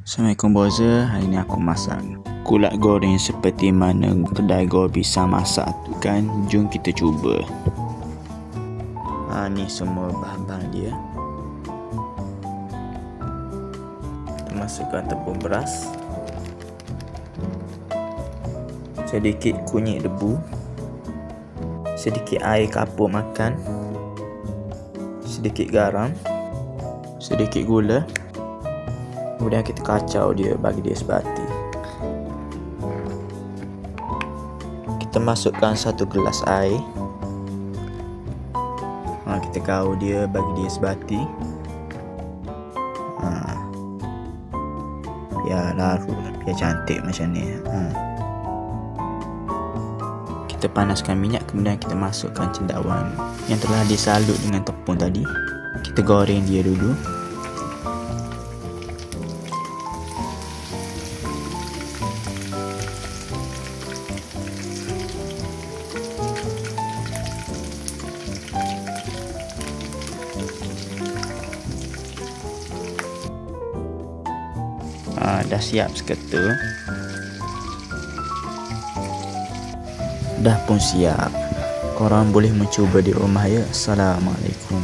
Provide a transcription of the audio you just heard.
Assalamualaikum boza, hari ni aku masak kulat goreng seperti mana kedai Gorbisa masak tu kan. Jom kita cuba. Ni semua bahan-bahan dia. Kita masukkan tepung beras, sedikit kunyit debu, sedikit air kapur makan, sedikit garam, sedikit gula. Kemudian kita kacau dia bagi dia sebati. Kita masukkan 1 gelas air. Kita gaul dia bagi dia sebati. Biar larut, biar cantik macam ni. Kita panaskan minyak, kemudian kita masukkan cendawan yang telah disalut dengan tepung tadi. Kita goreng dia dulu. Dah siap seketul. Dah pun siap. Korang boleh mencuba di rumah ya. Assalamualaikum.